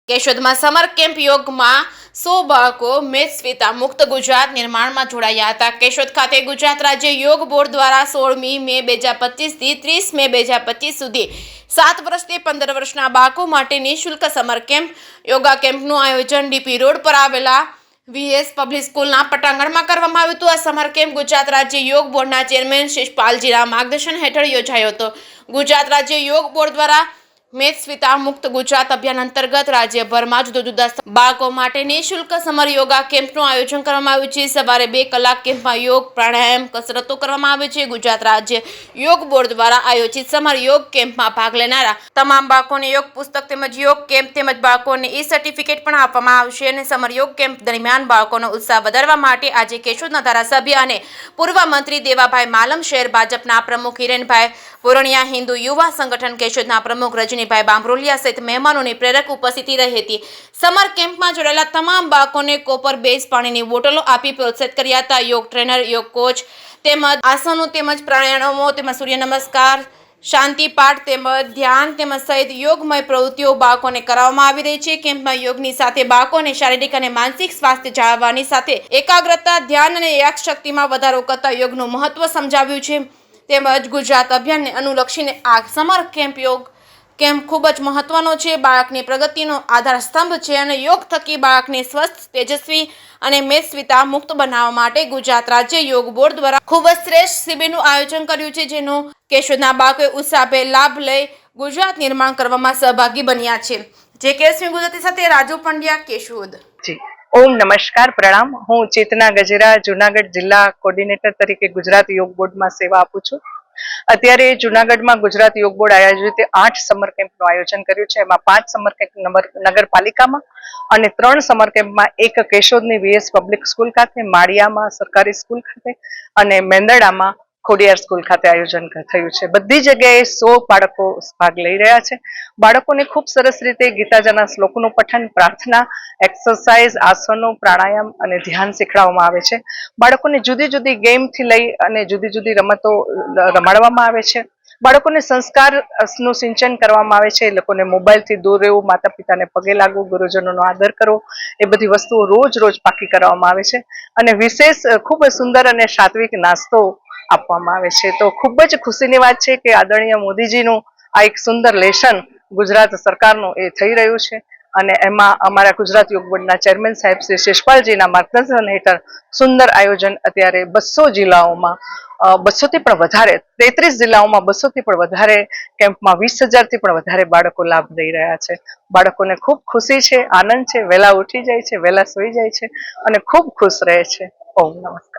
કેશોદમાં summer camp યોગમાં 100 બાળકો મેદસ્વીતા મુક્ત ગુજરાત નિર્માણમાં જોડાયા હતા। કેશોદ ખાતે ગુજરાત રાજ્ય યોગ બોર્ડ દ્વારા 16મી મે 2025 થી 30 મે 2025 સુધી 7 વર્ષથી 15 વર્ષના બાળકો માટે નિઃશુલ્ક સમર કેમ્પ યોગા કેમ્પનું આયોજન ડીપી રોડ પર આવેલા વીએસ પબ્લિક સ્કૂલના પટાંગણમાં કરવામાં આવ્યું હતું। આ સમર કેમ્પ ગુજરાત રાજ્ય યોગ બોર્ડના ચેરમેન શિષપાલજીના માર્ગદર્શન હેઠળ યોજાયો હતો। ગુજરાત રાજ્ય યોગ બોર્ડ દ્વારા મેદસ્વીતા મુક્ત ગુજરાત અભિયાન અંતર્ગત રાજ્યભરમાં જુદા જુદા બાળકો માટે નિઃશુલ્ક સમર યોગા કેમ્પનું આયોજન કરવામાં આવ્યું છે। સવારે 2 કલાક કેમ્પમાં યોગ પ્રાણાયામ કસરતો કરવામાં આવે છે। ગુજરાત રાજ્ય યોગ બોર્ડ દ્વારા આયોજિત સમર યોગ કેમ્પમાં ભાગ લેનારા તમામ બાળકોને યોગ પુસ્તક તેમજ યોગ કેમ્પ તેમજ બાળકોને સર્ટિફિકેટ પણ આપવામાં આવશે અને સમર યોગ કેમ્પ દરમિયાન બાળકોનો ઉત્સાહ વધારવા માટે આજે કેશોદના ધારાસભ્ય અને પૂર્વ મંત્રી દેવાભાઈ માલમ, શહેર ભાજપના પ્રમુખ હિરેનભાઈ બોરણિયા, હિન્દુ યુવા સંગઠન કેશોદના પ્રમુખ રજનીભાઈ બાંભરોલિયા સહિત મહેમાનોની પ્રેરક ઉપસ્થિતિ રહી હતી। સમર કેમ્પમાં જોડાયેલા તમામ બાળકોને કોપર બેઝ પાણીની બોટલો આપી પ્રોત્સાહિત કર્યા હતા। યોગ ટ્રેનર, યોગ કોચ તેમજ આસનો તેમજ પ્રાણાયામો તેમજ સૂર્ય નમસ્કાર, શાંતિ પાઠ તેમજ ધ્યાન તેમજ સહિત યોગમય પ્રવૃત્તિઓ બાળકોને કરાવવામાં આવી રહી છે। કેમ્પમાં યોગની સાથે બાળકોને શારીરિક અને માનસિક સ્વાસ્થ્ય જાળવવાની સાથે એકાગ્રતા, ધ્યાન અને યાદશક્તિમાં વધારો કરતા યોગનું મહત્વ સમજાવ્યું છે। તેમજ ગુજરાત અભિયાનને અનુલક્ષીને આ સમર કેમ્પ યોગ કેમ્પ ખૂબ જ મહત્વનો છે। બાળકની પ્રગતિનો આધાર સ્તંભ છે અને યોગ થકી બાળકને સ્વસ્થ, તેજસ્વી અને મેદસ્વીતા મુક્ત બનાવવા માટે ગુજરાત રાજ્ય યોગ બોર્ડ દ્વારા ખૂબ જ શ્રેષ્ઠ શિબિરનું આયોજન કર્યું છે, જેનો કેશોદના બાળકોએ ઉત્સાહભેર લાભ લઈ ગુજરાત નિર્માણ કરવામાં સહભાગી બન્યા છે। જે કેસમી ગુજરાતી સાથે રાજુ પંડ્યા, કેશોદ। ઓમ નમસ્કાર, પ્રણામ। હું ચેતના ગજેરા જૂનાગઢ જિલ્લા કોર્ડિનેટર તરીકે ગુજરાત યોગ બોર્ડમાં સેવા આપું છું। અત્યારે જૂનાગઢમાં ગુજરાત યોગ બોર્ડ આયોજિત 8 સમર કેમ્પનું આયોજન કર્યું છે। એમાં 5 સમર કેમ્પ નગરપાલિકામાં અને 3 સમર કેમ્પમાં એક કેશોદની વીએસ પબ્લિક સ્કૂલ ખાતે, માળિયામાં સરકારી સ્કૂલ ખાતે અને મેંદરડામાં ખોડિયાર સ્કૂલ ખાતે આયોજન થયું છે। બધી જગ્યાએ 100 બાળકો ભાગ લઈ રહ્યા છે। બાળકોને ખૂબ સરસ રીતે ગીતાજીના શ્લોકનું પઠન, પ્રાર્થના, એક્સરસાઇઝ, આસનો, પ્રાણાયામ અને ધ્યાન શીખવાડવામાં આવે છે। બાળકોને જુદી જુદી ગેમથી લઈ અને જુદી જુદી રમતો રમાડવામાં આવે છે। બાળકોને સંસ્કારનું સિંચન કરવામાં આવે છે। એ લોકોને મોબાઈલથી દૂર રહેવું, માતા પિતાને પગે લાગવું, ગુરુજનોનો આદર કરવો, એ બધી વસ્તુઓ રોજ પાકી કરવામાં આવે છે અને વિશેષ ખૂબ જ સુંદર અને સાત્વિક નાસ્તો આપવામાં આવે છે। તો ખૂબ જ ખુશીની વાત છે કે આદરણીય મોદીજીનું આ એક સુંદર લેશન ગુજરાત સરકારનું એ થઈ રહ્યું છે અને એમાં અમારા ગુજરાત યોગ બોર્ડના ચેરમેન સાહેબ શ્રી શિષપાલજીના માર્ગદર્શન હેઠળ સુંદર આયોજન અત્યારે 200 જિલ્લાઓમાં 200 થી પણ વધારે 33 જિલ્લાઓમાં 200 થી પણ વધારે કેમ્પમાં 20,000 થી પણ વધારે બાળકો લાભ લઈ રહ્યા છે। બાળકોને ખૂબ ખુશી છે, આનંદ છે, વહેલા ઉઠી જાય છે, વહેલા સૂઈ જાય છે અને ખૂબ ખુશ રહે છે। ઓમ નમસ્કાર।